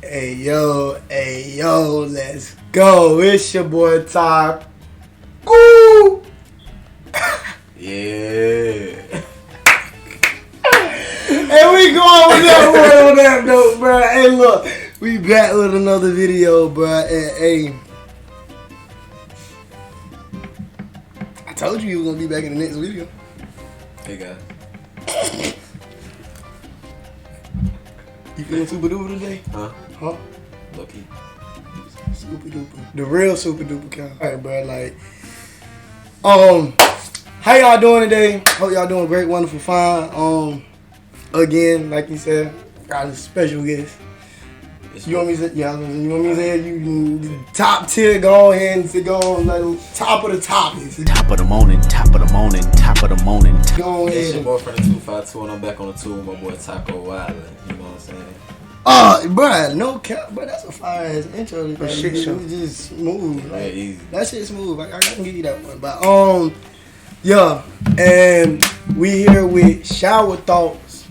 Hey yo, let's go. It's your boy Ty. Woo! Yeah. And we going with that word on that note, bro. Hey, look, we back with another video, bro. And hey, I told you was gonna be back in the next video. Hey guys. You feeling super duper today? Huh? Huh? Lucky. Super duper. The real super duper kind. Alright, bro. Like, how y'all doing today? Hope y'all doing great, wonderful, fine. Again, like you said, got a special guest. You want me to say, you want me to say you top tier, go ahead and go on like top of the topics. Top of the morning, top of the morning, top of the morning. Go It's ahead. your boyfriend the 252 and I'm back on the 2 with my boy Taco Wilder. You know what I'm saying? Bruh, no cap, but that's a fire ass intro. Like, shit show. It just smooth. Yeah, Like, easy. that shit's smooth. I can give you that one. But yeah, and we here with shower thoughts,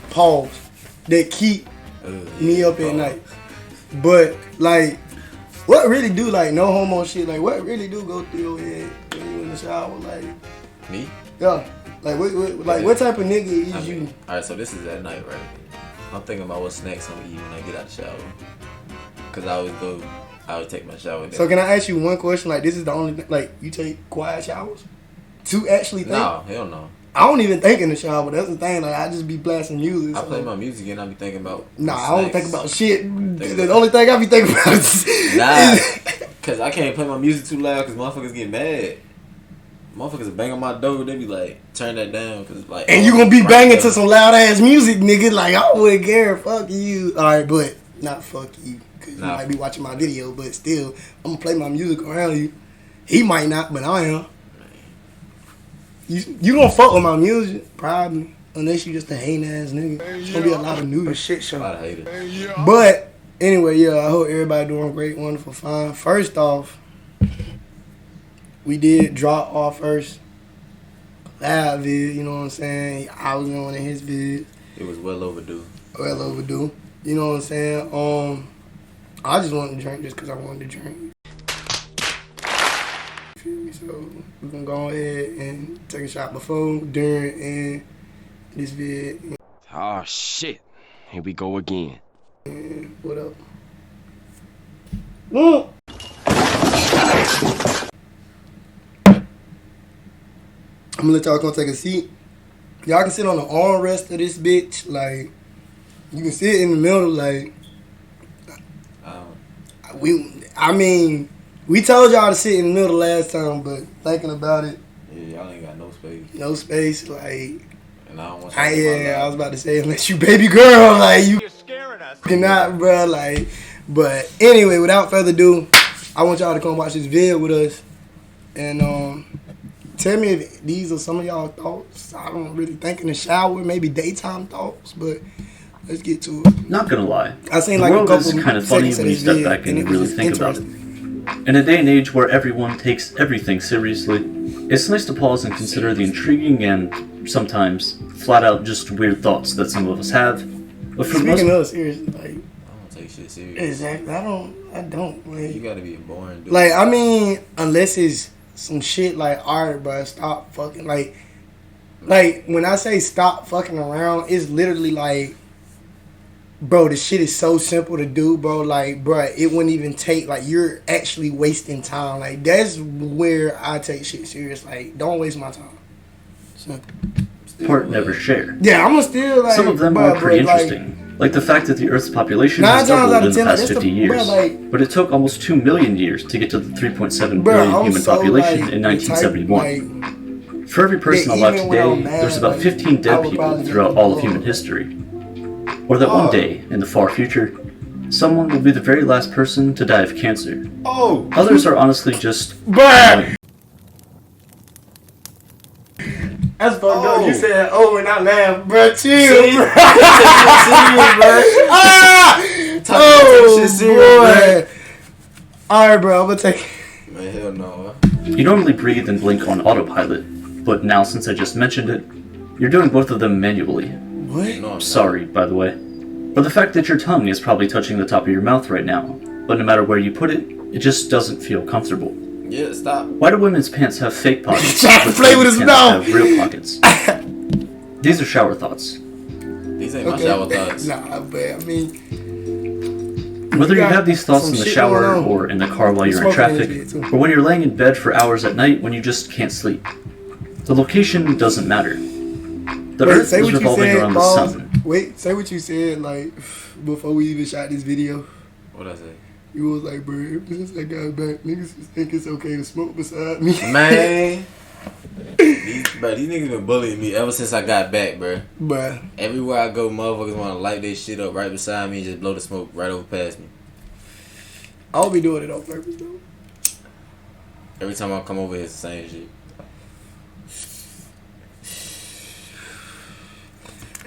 pause, that keep me up at night. But like, what really do like no homo shit? Like, what really do go through your head when you in the shower? Like, Me? yeah, like what type of nigga is I mean, you? Alright, so this is at night, right? I'm thinking about what snacks I'm gonna eat when I get out the shower. Cause I always take my shower. So can I ask you one question? Like, this is the only like you take quiet showers to actually think? No, hell no. I don't even think in the shower. That's the thing. Like, I just be blasting music. I so. play my music and I be thinking about Nah, I don't think snacks. about shit. The only thing I be thinking about is Nah, cause I can't play my music too loud cause motherfuckers get mad. Motherfuckers bang on my door, they be like, turn that down cause like. and you gonna be banging to some loud ass music, nigga. Like, I wouldn't care. Fuck you. Alright, but not fuck you. Cause you Nah. might be watching my video, but still, I'm gonna play my music around you. He might not, but I am. You gonna fuck with my music, probably. Unless you just a hating ass nigga. It's gonna be a lot of A news. shit A show. lot of haters. But anyway, yeah, I hope everybody doing great, wonderful, fine. First off, we did drop our first live vid, you know what I'm saying? I was in one of his vids, It was well overdue. well overdue. You know what I'm saying? I just wanted to drink just because I wanted to drink. Feel me? So we're gonna go ahead and take a shot before, during, and this vid. Oh shit. Here we go again. And what up? Mm. I'm gonna let y'all come take a seat. Y'all can sit on the armrest of this bitch. Like, you can sit in the middle. Like, we told y'all to sit in the middle last time, but thinking about it, Yeah, y'all ain't got no space. no space. Like, And I don't want y'all to I was about to say, unless you baby girl, like you're scaring us. Cannot, bro. Like, but anyway, without further ado, I want y'all to come watch this video with us, and tell me if these are some of y'all thoughts. I don't really think in the shower, maybe daytime thoughts, but let's get to it. Not gonna lie, I seen the like a world couple is kind of funny seconds of when you this step vid, back and it was really just think about it. interesting. In a day and age where everyone takes everything seriously, it's nice to pause and consider the intriguing and sometimes flat out just weird thoughts that some of us have. But for the most Speaking of seriously, like, I don't take shit serious. exactly, I don't. You Like, gotta be a boring dude. like, I mean, unless it's some shit like, alright, bro, stop fucking. Like, when I say stop fucking around, it's literally like, bro, the shit is so simple to do, bro. Like, bro, it wouldn't even take, like, you're actually wasting time. Like, that's where I take shit serious. Like, don't waste my time. So, part, never share. yeah, I'm gonna still, like, Some of them bro, are pretty like, interesting. Like the fact that the Earth's population 9 has times doubled out of in the 10, like, past that's 50 the- years, bro, like- but it took almost 2 million years to get to the 3.7 bro, billion I'm human so, population like, in the type, 1971. like, For every person Yeah, alive even when I'm today, mad, there's about like, 15 I dead would people probably throughout get all of along. human history. Or that Oh. one day, in the far future, someone will be the very last person to die of cancer. oh, Others are honestly just bruh. annoying. That's fucked up. Oh. You said, oh, and I laughed, bro. Chill, See? bro. Take that shit serious, boy. Alright, bro, I'm gonna take. Man, hell no. You normally breathe and blink on autopilot, but now since I just mentioned it, you're doing both of them manually. What? No, I'm Sorry, by the way. Or the fact that your tongue is probably touching the top of your mouth right now, but no matter where you put it, it just doesn't feel comfortable. Yeah, stop. Why do women's pants have fake pockets? Trying to play with his pants mouth. have real pockets? These are shower thoughts. These ain't my shower thoughts. Nah, but I mean, Whether you got have these thoughts some in the shit shower going on. or in the car while you're in Smoking traffic, this shit, too. or when you're laying in bed for hours at night when you just can't sleep, the location doesn't matter. The Earth say is what you revolving said, around the pause. sun. Wait, say what you said, like, before we even shot this video. What I say? You was like, bro, ever since I got back, niggas just think it's okay to smoke beside me. Man. These niggas been bullying me ever since I got back, bro. Bruh. Everywhere I go, motherfuckers want to light their shit up right beside me and just blow the smoke right over past me. I don't be doing it on purpose, though. Every time I come over here, it's the same shit.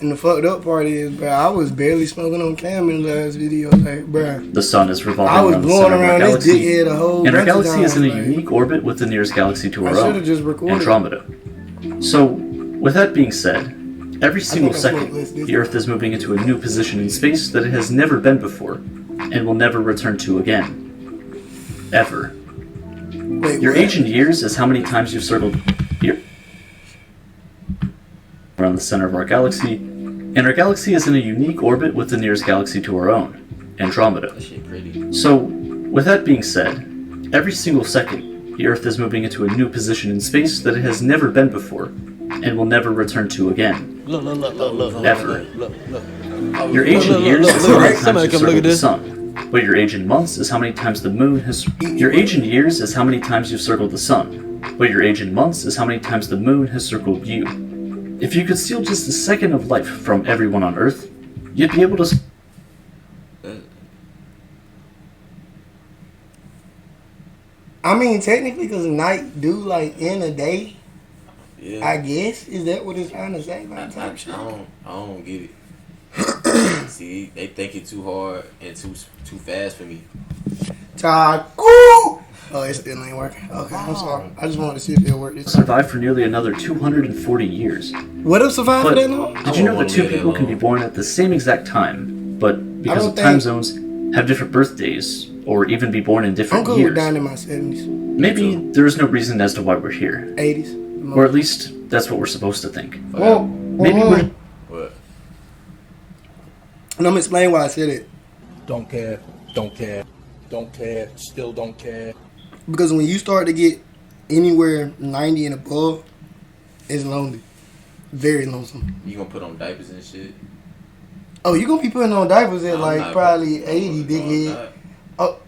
And the fucked up part is, bro, I was barely smoking on cam in the last video. Like, bro, The sun is revolving I was around the blowing center of our around this galaxy, dickhead a whole and our bunch of galaxy is in a times, like, unique orbit with the nearest galaxy to I our should've own, just recorded. Andromeda. So, with that being said, every single I smoked second, less this the Earth is moving into a new position in space that it has never been before, and will never return to again. Ever. Wait, Your what? age in years is how many times you've circled around the center of our galaxy, and our galaxy is in a unique orbit with the nearest galaxy to our own, Andromeda. That shit pretty. So, with that being said, every single second, the Earth is moving into a new position in space that it has never been before, and will never return to again. Ever. Your age in years is how many times you've circled the sun. But your age in months is how many times the moon has... Your age in years is how many times you've circled the sun. But your age in months is how many times the moon has circled you. If you could steal just a second of life from everyone on Earth, you'd be able to... I mean, technically, because night do, like, end a day, Yeah. I guess. Is that what it's trying to say? Like, I type shit? don't get it. See, they think it too hard and too fast for me. Taco! Oh, it still ain't working. Okay, I'm sorry. I just wanted to see if it worked this time. survive for nearly another 240 years. What if survive for But that long? did you know that two live that people can be long. born at the same exact time, but because don't of time think- zones, have different birthdays, or even be born in I'm different cool with years? down in my 70s, Maybe there is no reason as to why we're here. 80s. Or at least, that's what we're supposed to think. Whoa. Maybe we're... What? And I'm gonna explain why I said it. Don't care, don't care, don't care, still don't care. Because when you start to get anywhere 90 and above, it's lonely. Very lonesome. You gonna put on diapers and shit? Oh, you gonna be putting on diapers at I'm like not probably putting 80, big on head. diapers. Oh,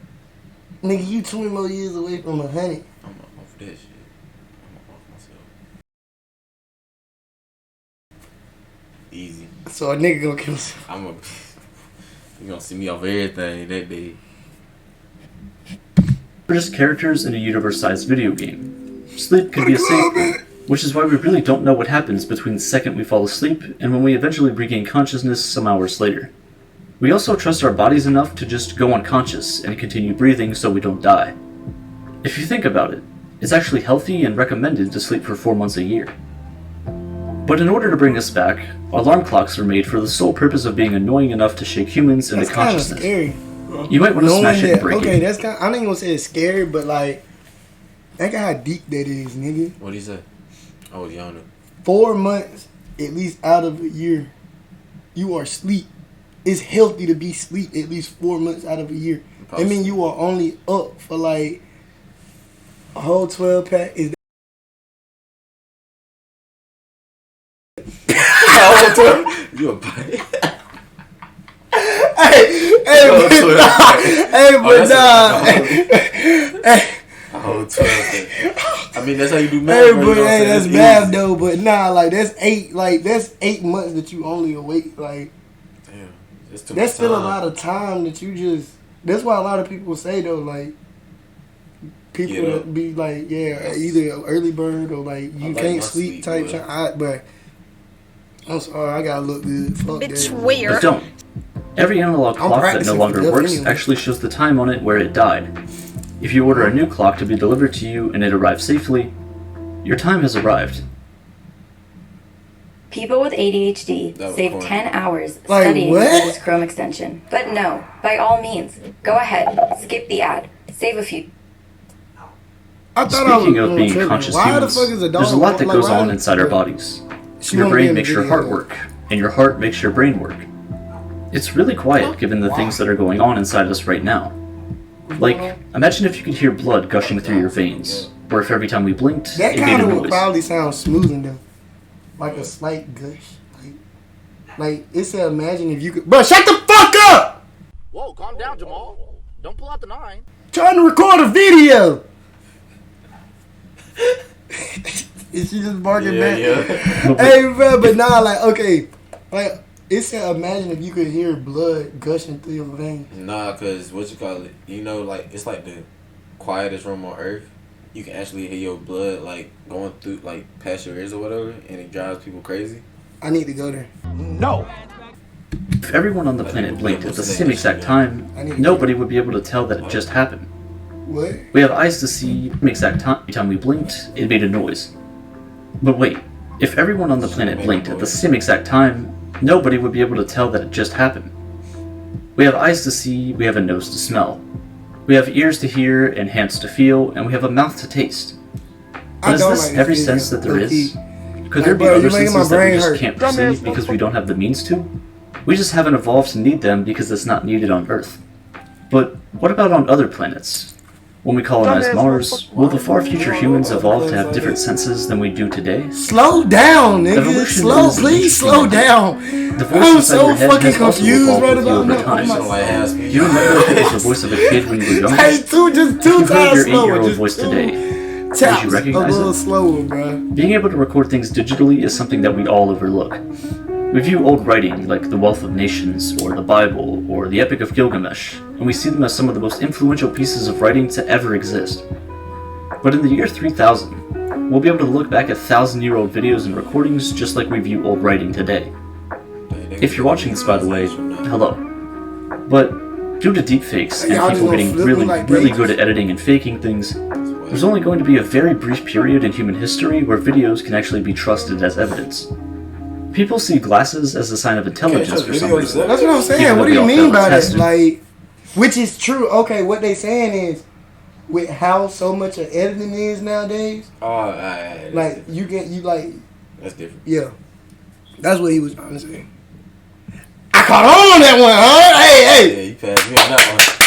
nigga, you 20 more years away from 100. I'm off that shit. I'm off myself. Easy. So a nigga gonna kill himself. You gonna see me off everything that day. We're just characters in a universe-sized video game. Sleep could be a safe bet, which is why we really don't know what happens between the second we fall asleep and when we eventually regain consciousness some hours later. We also trust our bodies enough to just go unconscious and continue breathing so we don't die. If you think about it, it's actually healthy and recommended to sleep for 4 months a year. But in order to bring us back, alarm clocks are made for the sole purpose of being annoying enough to shake humans into That's kind of consciousness. scary. You might want to Knowing smash it and that, break okay, it. that's kind. I ain't gonna say it's scary, but like, think how deep that is, nigga. What do you say? I was younger. 4 months, at least out of a year, you are asleep. It's healthy to be asleep at least 4 months out of a year. I mean, you are only up for like a whole 12 pack. Is You a bite. hey, Oh, but 12 nah, pack. hey, Oh, but that's nah. A whole 12 pack. I mean, that's how you do math, Hey, bro. You but know what I'm hey, saying? that's It's math easy. though. But nah, like that's 8 months that you only awake. Like Damn, that's too that's much still a time. lot of time that you just. That's why a lot of people say though, like people Get up. that be like, yeah, either an early bird or like you like can't my sleep sleep, type. bro. But I'm sorry, I gotta look good. Fuck Bitch, that. where? But don't. Every analog I'm clock that no practicing longer for death works anyway. actually shows the time on it where it died. If you order a new clock to be delivered to you and it arrives safely, your time has arrived. People with ADHD That was save corny. 10 hours Like, studying what? for this Chrome extension. But no, by all means, go ahead, skip the ad, save a few. I thought I was Speaking of doing being tripping. conscious Why humans, the fuck is a dog? there's a lot that like, goes why on is- inside our bodies. She Your wanna be brain in the makes your video. heart work, and your heart makes your brain work. It's really quiet given the things that are going on inside us right now. Like, imagine if you could hear blood gushing through your veins, or if every time we blinked, That it made kind a of would noise. probably sound smoothing them, like a slight gush. Like it said, imagine if you could. Bro, shut the fuck up! Whoa, calm down, Jamal. Don't pull out the 9. Trying to record a video. Is she just barking back? Yeah. Hey, bro, but nah, like okay, like it said, imagine if you could hear blood gushing through your veins. Nah, cause what you call it? You know, like it's like the quietest room on earth. You can actually hear your blood like going through, like past your ears or whatever, and it drives people crazy. I need to go there. No. If everyone on the planet blinked at the same exact time, nobody would be able to tell that it just happened. What? We have eyes to see the exact time. Every time we blinked, it made a noise. But wait, if everyone on the planet blinked at the same exact time, nobody would be able to tell that it just happened. We have eyes to see, we have a nose to smell. We have ears to hear and hands to feel, and we have a mouth to taste. But is don't this like this every video, sense that there low-key. is? Could there Like, be bro, other you're making my senses that we brain just hurt. can't perceive because we don't have the means to? We just haven't evolved to need them because it's not needed on Earth. But what about on other planets? When we colonize Mars, will the far future humans evolve to have different senses than we do today? Slow down, nigga. Evolution Slow, is an please slow interesting down. The voice I'm inside so your head fucking has also confused evolved right with you about over now. time. Some white ass Do you remember if it was the voice of a kid when you were younger? Hey, just If two you heard times your slower. 8-year-old Just voice two today, taps you a recognize little it? slower, bro. Being able to record things digitally is something that we all overlook. We view old writing like the Wealth of Nations, or the Bible, or the Epic of Gilgamesh, and we see them as some of the most influential pieces of writing to ever exist. But in the year 3000, we'll be able to look back at 1,000-year-old videos and recordings just like we view old writing today. If you're watching this, by the way, hello. But due to deepfakes Y'all and just people gonna getting flip really, me like really pages. good at editing and faking things, there's only going to be a very brief period in human history where videos can actually be trusted as evidence. People see glasses as a sign of intelligence for some reason. That's what I'm saying. Even What though do you we all mean failed by the that? test. Like, which is true. Okay, what they saying is, with how so much of editing is nowadays, Oh, like you get you like that's different. yeah. That's what he was trying to say. I caught on that one, huh? Hey, hey. Yeah, you passed me on that one.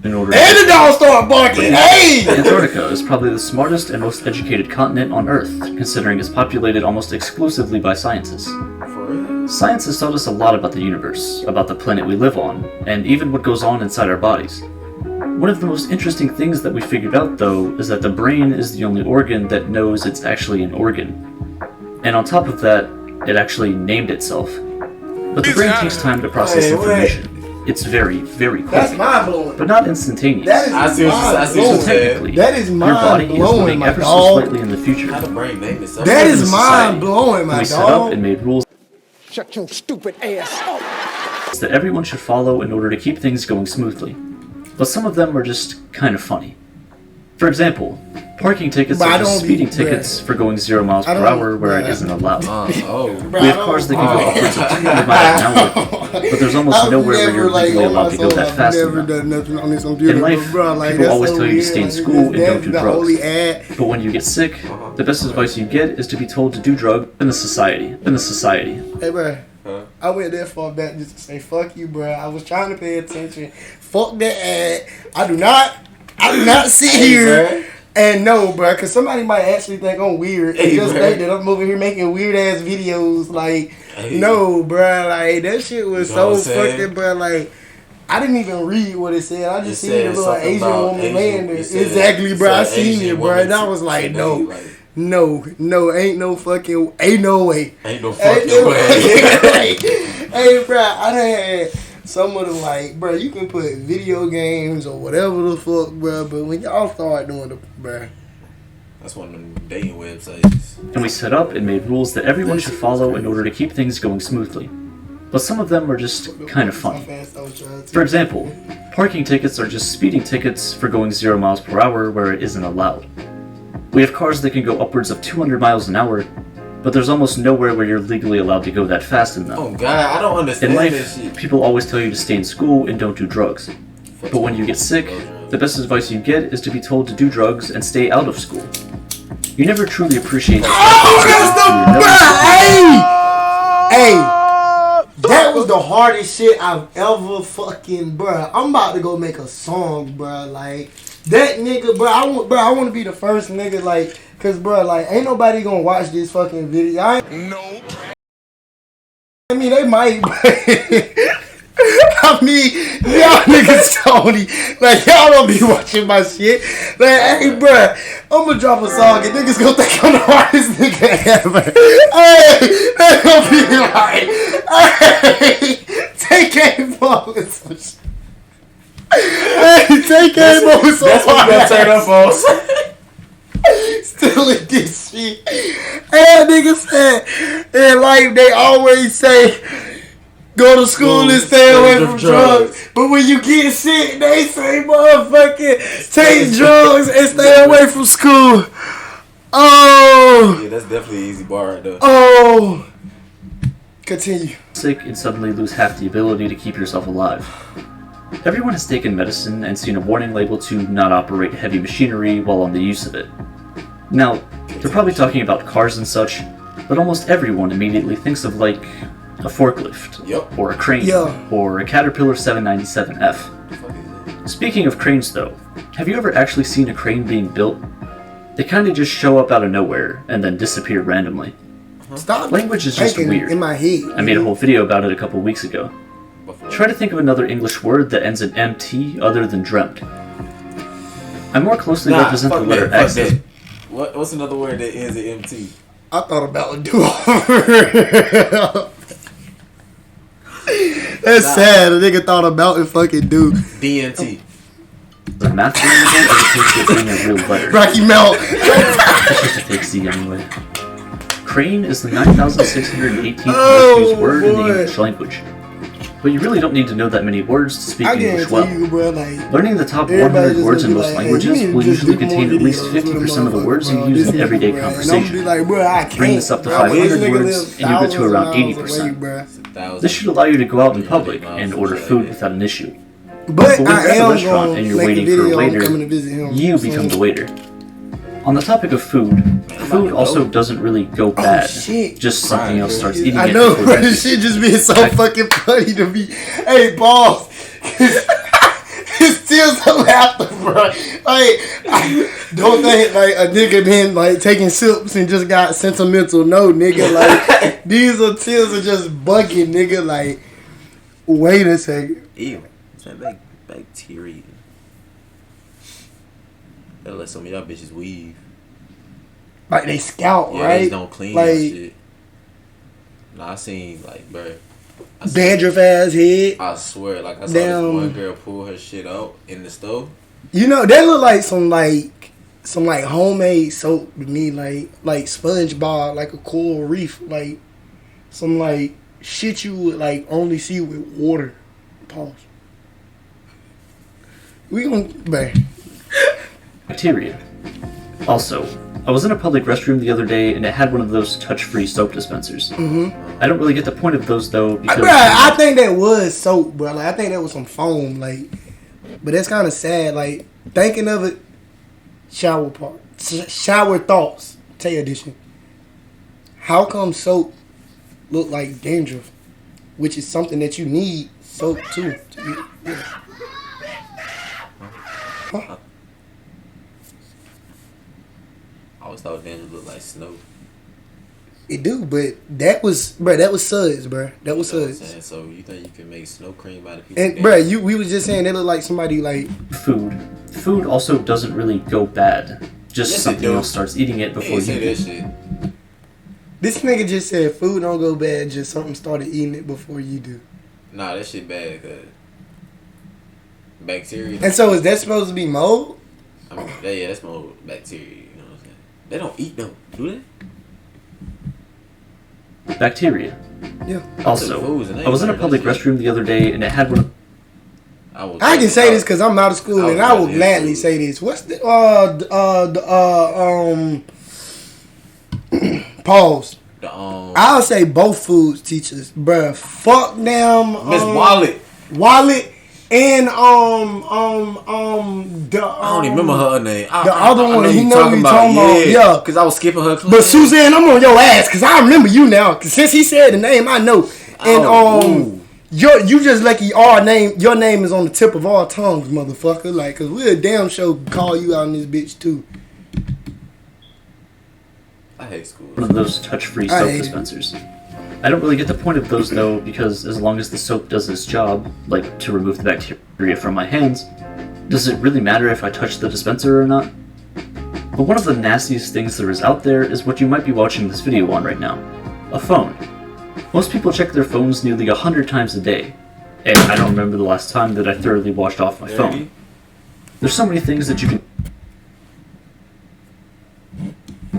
In order And the to dog started barking. Hey. Antarctica is probably the smartest and most educated continent on Earth, considering it's populated almost exclusively by scientists. For real? Science has taught us a lot about the universe, about the planet we live on, and even what goes on inside our bodies. One of the most interesting things that we figured out, though, is that the brain is the only organ that knows it's actually an organ. And on top of that, it actually named itself. But the brain takes time to process Wait, wait. information. It's very, very quick, That's mind blowing. but not instantaneous. That is I see what you- I see what So you mind-blowing. said. technically, That is your body is mind-blowing, living my ever so dog. slightly in the future. How the brain name itself? That in is society. mind blowing, my We set up dog. and made rules Shut your stupid ass. that everyone should follow in order to keep things going smoothly. But some of them are just kind of funny. For example, parking tickets But I are just don't be- speeding tickets for going 0 miles I per don't- hour where it bruh. isn't allowed. Oh. We have cars that can go upwards of 200 miles an hour, but there's almost nowhere where you're legally allowed to go that fast I've never enough. done nothing on this computer, In life, bro. Like, people that's always so tell you to weird. stay in Like, school and that's don't do the drugs. holy ad. But when you get sick, the best advice you get is to be told to do drugs in the society. Hey, bro. Huh? I went that far back just to say fuck you, bro. I was trying to pay attention. Fuck that ad. I do not sit here bruh. and know, bro, because somebody might actually think I'm weird and Hey, just bruh. think that I'm over here making weird ass videos. Like, Hey. no, bro, like that shit was You know what so I'm saying? fucking, bro. Like, I didn't even read what it said. I It just seen said a little something Asian about woman Asian- laying there. it said- Exactly, it bro. I said seen Asian it, bro, woman and I was like, today, no, like, no, ain't no fucking, ain't no way. ain't no Ain't fucking no way. Hey, bro, I done had some of the like, bro, you can put video games or whatever the fuck, bro, but when y'all start doing the, bro, That's one of them dating websites. And we set up and made rules that everyone should follow in order to keep things going smoothly. But some of them are just kind of funny. For example, parking tickets are just speeding tickets for going 0 miles per hour where it isn't allowed. We have cars that can go upwards of 200 miles an hour, but there's almost nowhere where you're legally allowed to go that fast in them. Oh God, I don't understand In this life, shit. people always tell you to stay in school and don't do drugs. But when you get sick, the best advice you get is to be told to do drugs and stay out of school. You never truly appreciate the Hey, that was the hardest shit I've ever fucking, bruh. I'm about to go make a song, bruh. Like that nigga, bruh. I want to be the first nigga, like, cause, bruh, like, ain't nobody gonna watch this fucking video. I mean, they might, but I mean, y'all niggas Tony, like, y'all don't be watching my shit. Like, hey, bruh, I'm gonna drop a song and niggas gonna think I'm the hardest nigga ever. Hey, they gonna be like, hey, take aim over some shit. Hey, take aim over some That's what you gotta turn up on. Still in this shit. And niggas said, in life, they always say, go to school and stay away from drugs. But when you get sick, they say, motherfucker, take drugs and stay away from school. Oh. Yeah, that's definitely an easy bar right there. Oh. Continue. sick and suddenly lose half the ability to keep yourself alive. Everyone has taken medicine and seen a warning label to not operate heavy machinery while on the use of it. Now, they're probably talking about cars and such, but almost everyone immediately thinks of, like, a forklift, Yep. or a crane, or a Caterpillar 797F. Speaking of cranes though, have you ever actually seen a crane being built? They kinda just show up out of nowhere and then disappear randomly. Stop. Language is just weird. In my head. I made a whole video about it a couple weeks ago. Try to think of another English word that ends in MT other than dreamt. I more closely represent the letter X. What's another word that ends in MT? I thought about a do. That's sad. A nigga thought about it fucking do. DNT. The math variable as opposed to being a real letter. Rocky Mount. It's just a fake Z anyway. Crane is the 9,618th most used word in the English language. But you really don't need to know that many words to speak English well. Learning the top 100 words in most languages will usually contain at least 50% of the words you use in everyday conversation. Bring this up to 500 words, and you get to around 80%. This should allow you to go out in public and order food without an issue. But when you're at a restaurant and you're waiting for a waiter, you become the waiter. On the topic of food, food also doesn't really go bad. Just something else starts eating it. I know, bro. This shit just being so fucking funny to me. Hey, boss. It's still so laughter, bro. Like, don't think like a nigga been like taking sips and just got sentimental. No, nigga. Like, these are tears are just bugging, nigga. Like, wait a second. Ew. It's like bacteria. They'll let some of y'all bitches weave. Like they scout, yeah, right? They don't clean like, that shit. Nah, I seen like, bro. Dandruff ass head. I swear, like I saw this one girl pull her shit out in the stove. You know, that look like some homemade soap to me, like SpongeBob, like a coral reef, like some like shit you would like only see with water. Pause. We gonna bang. Bacteria. Also, I was in a public restroom the other day and it had one of those touch-free soap dispensers. I don't really get the point of those though because I think that was soap, bro. Like I think that was some foam, like. But that's kind of sad. Like thinking of it. Shower thoughts. Tay edition. How come soap look like dandruff, which is something that you need soap too? Huh? I always thought dandruff looked like snow. It do, but that was suds, bro. That was suds. So you think you can make snow cream out of people? And bro, we was just saying they look like somebody like food. Food also doesn't really go bad. Just something else starts eating it before you do. Shit. This nigga just said food don't go bad. Just something started eating it before you do. Nah, that shit bad. Cause bacteria. And so is that supposed to be mold? I mean, yeah, that's mold bacteria. You know what I'm saying? They don't eat them, do they? Bacteria. Yeah. Also, I was in a public restroom the other day and it had one of... I can say this because I'm out of school, and I will gladly say this. What's the pause? I'll say both foods teachers, bruh. Fuck them. Miss Wallet, and I don't even remember her name. The other one, you know what you talking about? Yeah, because I was skipping her class. But Suzanne, I'm on your ass because I remember you now. Cause since he said the name, I know. And you just lucky your name is on the tip of our tongues, motherfucker. Like, cause we'll damn sure call you out in this bitch too. I hate school. One of those touch-free soap dispensers. I don't really get the point of those though, because as long as the soap does its job, like to remove the bacteria from my hands, does it really matter if I touch the dispenser or not? But one of the nastiest things there is out there is what you might be watching this video on right now. A phone. Most people check their phones nearly 100 times a day, and I don't remember the last time that I thoroughly washed off my phone. There's so many things that you can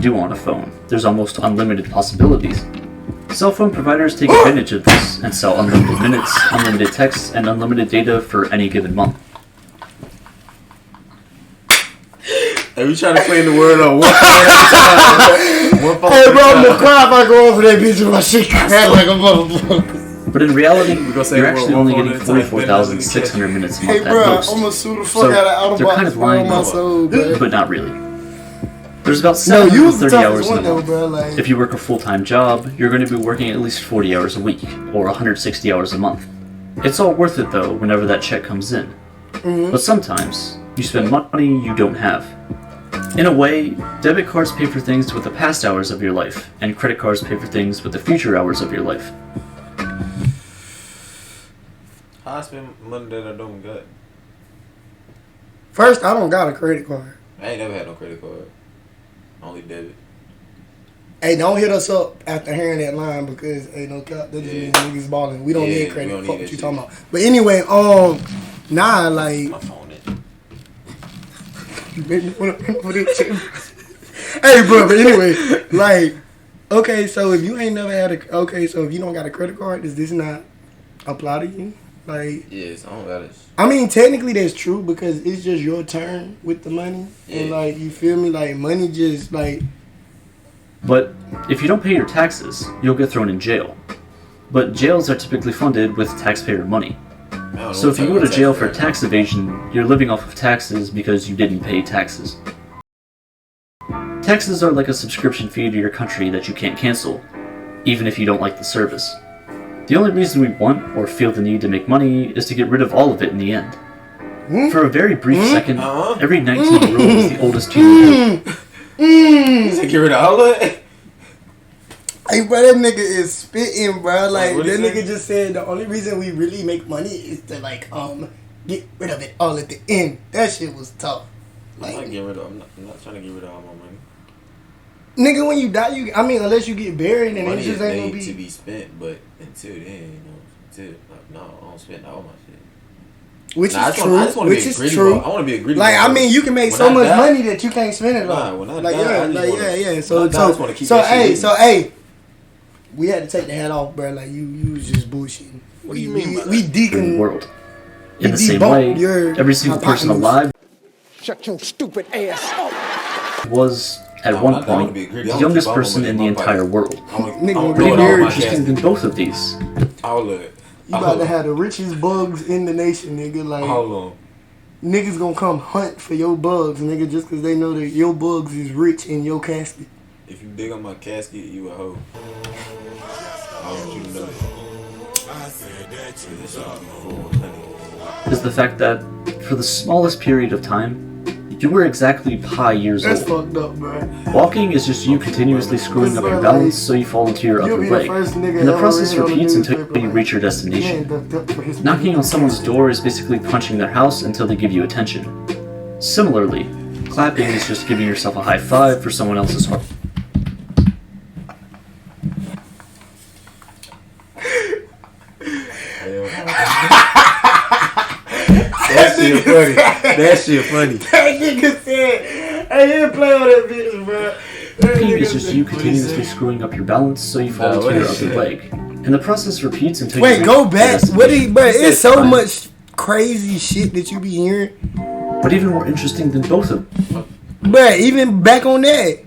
do on a phone. There's almost unlimited possibilities. Cell phone providers take advantage of this and sell unlimited minutes, unlimited texts, and unlimited data for any given month. Are we trying to play the word on one phone? Hey bro, I'm gonna cry if I go over that bitch with my shit crack like a motherfucker. But in reality, you're actually only getting 44,600 minutes a month at most. Hey bro, I'm gonna sue the fuck out of they're kind of lying, my soul, but not really. There's about 730 hours in a month. Bro, like, if you work a full-time job, you're going to be working at least 40 hours a week, or 160 hours a month. It's all worth it though, whenever that check comes in. But sometimes, you spend money you don't have. In a way, debit cards pay for things with the past hours of your life, and credit cards pay for things with the future hours of your life. How I spend money that I don't got? First, I don't got a credit card. I ain't never had no credit card. Only debit. Hey, don't hit us up after hearing that line because no cap, that just means niggas balling. We don't need credit. Fuck what you talking about. But anyway, nah, like. My phone in. You made me wanna put it too. Hey, bro, but anyway, like, okay, so if you ain't never had so if you don't got a credit card, does this not apply to you? Like, yes, I don't got it. I mean, technically that's true because it's just your turn with the money, and like, you feel me? Like, money just like. But if you don't pay your taxes, you'll get thrown in jail. But jails are typically funded with taxpayer money. So if you go to jail for tax evasion, you're living off of taxes because you didn't pay taxes. Taxes are like a subscription fee to your country that you can't cancel, even if you don't like the service. The only reason we want or feel the need to make money is to get rid of all of it in the end. For a very brief second, every 19-year-old is the oldest teen. To get rid of all of it? Hey, bro, that nigga is spitting, bro. Like, that nigga just said the only reason we really make money is to, like, get rid of it all at the end. That shit was tough. Like, I'm not trying to get rid of all my money. Nigga, when you die, unless you get buried and it just ain't gonna be to be spent, but until then, I don't spend all my shit. Which is true. I just want to be a greedy bro. I want to be a greedy Like, bro. I mean, you can make so much money that you can't spend it all. When I like, die, So, hey, we had to take the hat off, bro. Like, you was just bullshitting. What do you mean by the world. In the same way, every single person alive Shut your stupid ass up. was, at one point, the youngest person in the entire world. Nigga, Pretty more interesting than both of these. You about to have the richest bugs in the nation, nigga. Like, niggas gonna come hunt for your bugs, nigga, just because they know that your bugs is rich in your casket. If you dig on my casket, you a hoe. I want you to know that. Is the fact that, for the smallest period of time, you were exactly pi years old. That's fucked up, bro. Walking is just you continuously screwing up your balance so you fall into your upper leg. And the process repeats until you reach your destination. Knocking on someone's door is basically punching their house until they give you attention. Similarly, clapping is just giving yourself a high five for someone else's heart. That shit funny. That nigga said, I didn't play on that bitch, bro. Clapping is just you continuously screwing up your balance so you fall into your upper leg. And the process repeats until you go back. What bro, it's so much crazy shit that you be hearing. But even more interesting than both of them, But even back on that,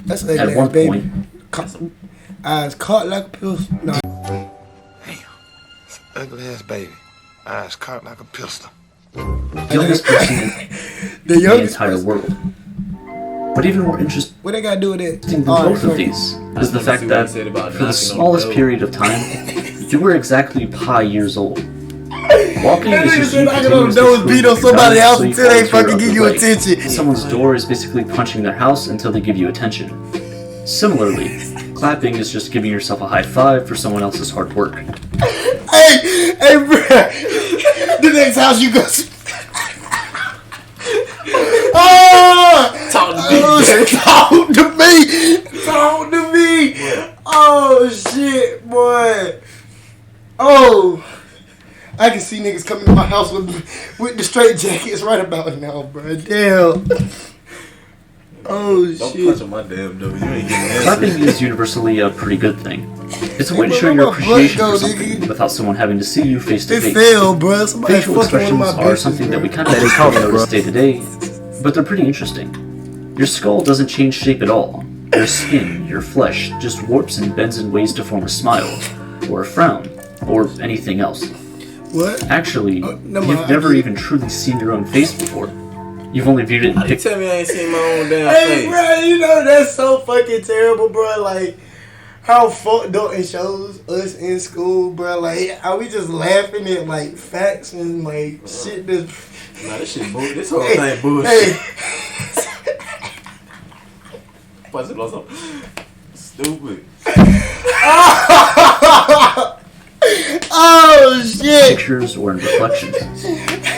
that's like at one point, eyes caught like a pistol. No. Ugly ass baby. Eyes caught like a pistol. the youngest person in The the youngest entire person. world. But even more interesting What they gotta do with that? than Alright, both of fuck it. these is the fact see what that he said about for the knocking on smallest the door. period of time, you were exactly pi years old. Walking That is nigga just said you knocking on the continuously door is beat on screwing somebody's your house thumb until they fall to your fucking give upper you leg. attention. Someone's door is basically punching their house until they give you attention. Similarly, clapping is just giving yourself a high five for someone else's hard work. Hey, bruh. The next house you go. Talk to me. Talk to me. Talk to me. Oh shit, boy. Oh, I can see niggas coming to my house with the straight jackets right about now, bro. Damn. Oh Don't shit. punch on my damn nose. You ain't getting that. Clapping is universally a pretty good thing. It's a way to Hey, show bro, your my butt appreciation go, for something nigga. without someone having to see you face to It face. fell, bro. Somebody Facial fucking one of expressions my are bitches, something that bro. we kind of don't notice day to day, but they're pretty interesting. Your skull doesn't change shape at all. Your skin, your flesh, just warps and bends in ways to form a smile, or a frown, or anything else. What? Actually, no, you've I never get it. even truly seen your own face before. You've only viewed it in How you pictures. tell me I ain't seen my own damn Hey, face? bro, you know that's so fucking terrible, bro. Like, how fucked up it shows us in school, bro. Like, how we just laughing at like facts and like shit that's. Nah, this shit bullshit. This whole Hey, thing bullshit. hey. Punch it on something stupid. Oh shit! Pictures or in reflections.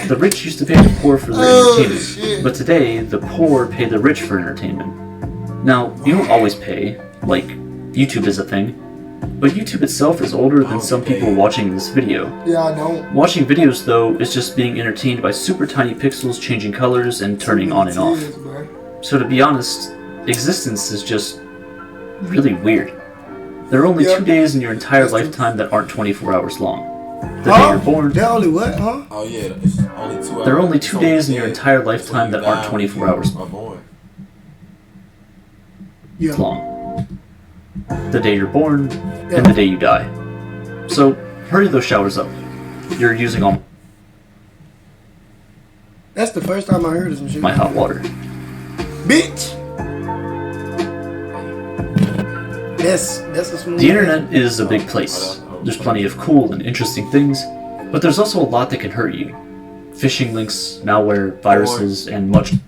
The rich used to pay the poor for their Oh, entertainment, shit. but today the poor pay the rich for entertainment. Now, you don't always pay, like YouTube is a thing, but YouTube itself is older than some people watching this video. Yeah, I don't. Watching videos, though, is just being entertained by super tiny pixels changing colors and turning on and off. Tears, bro. So to be honest, existence is just really weird. There are only Yep. 2 days in your entire lifetime that aren't 24 hours long. The day Huh? you're born. They only what, huh? Oh yeah, it's only 2 hours. There are only 2 So days in your dead. entire lifetime So that you aren't die 24 when hours you are born. Yeah. long. The day you're born and the day you die. So hurry those showers up. You're using all That's the first time I heard of some shit. my hot water. Bitch. That's a smooth. The internet is a big place. There's plenty of cool and interesting things, but there's also a lot that can hurt you. Phishing links, malware, viruses, and much. Wait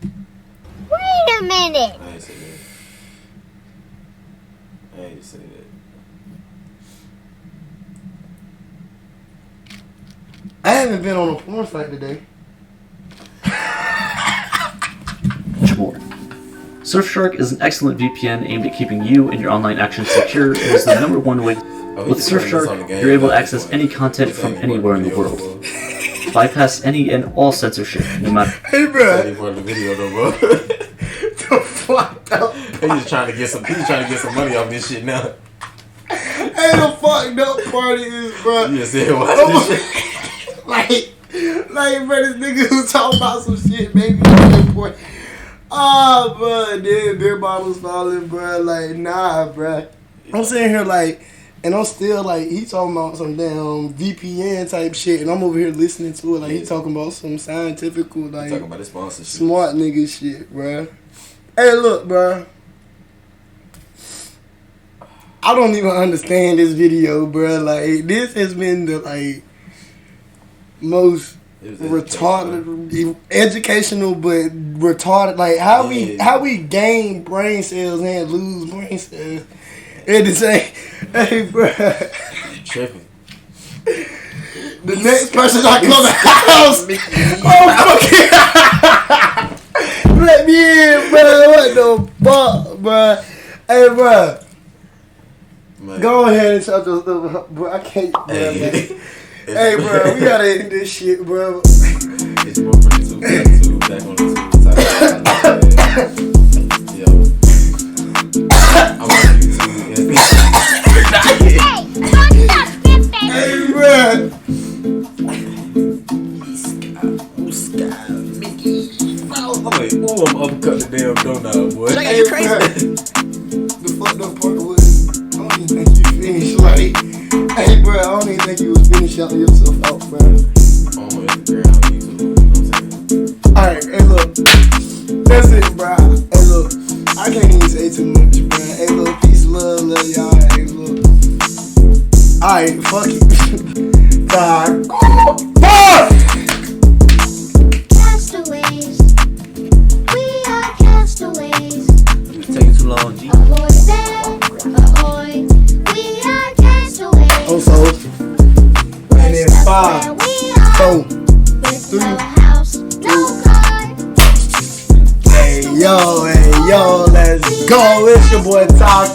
a minute. I ain't say that. I ain't say that. I haven't been on a porn site today. more. Surfshark is an excellent VPN aimed at keeping you and your online actions secure and is the #1 way. With Surfshark, you're able to access any content from anywhere in the world. Bypass any and all censorship, no matter. Hey, bro. For the video though, bro. The fucked up. He's just trying to get some. He's trying to get some money off this shit now. Hey, the fucked up part is, bro. You just said watch Oh, this shit. like, bro, this nigga who talking about some shit, baby. Boy. Oh, bro, damn, beer bottles falling, bro. Like, nah, bro. I'm sitting here like, and I'm still like, he talking about some damn VPN type shit, and I'm over here listening to it like he talking about some scientific, like, Talking about the sponsorship. smart nigga shit, bro. Hey, look, bro. I don't even understand this video, bro. Like, this has been the like most retarded, educational, but retarded. Like how we gain brain cells and lose brain cells. It is say, hey, bro. Tripping. The next person I come to the house, oh fucking, let me in, bro. What the fuck, bro? Hey, bro. Man. Go ahead and shut your stuff, bro. I can't, bro. Hey. Hey, bro, we gotta end this shit, bro. It's more from the two, back on the two. Yo. I'm on YouTube. Hey, bro. uppercut the damn donut, boy. Hey, bro. The fucked up part was, I don't even think you finished. Like, hey, bro, I don't even think you was finished shouting yourself out, bro. On Instagram, YouTube, you know what I'm saying? Alright, hey, look. That's it, bro. Hey, look. I can't even say too much, bro. Hey, look. Peace, love y'all. Hey, look. Alright, fuck it. God. Fuck! Castaways. We are castaways. It's taking too long, G. Ahoy there, ahoy. We are castaways. Also, and then 5, 4, 3. House, no car. Hey, yo, let's go. It's your boy, Talk.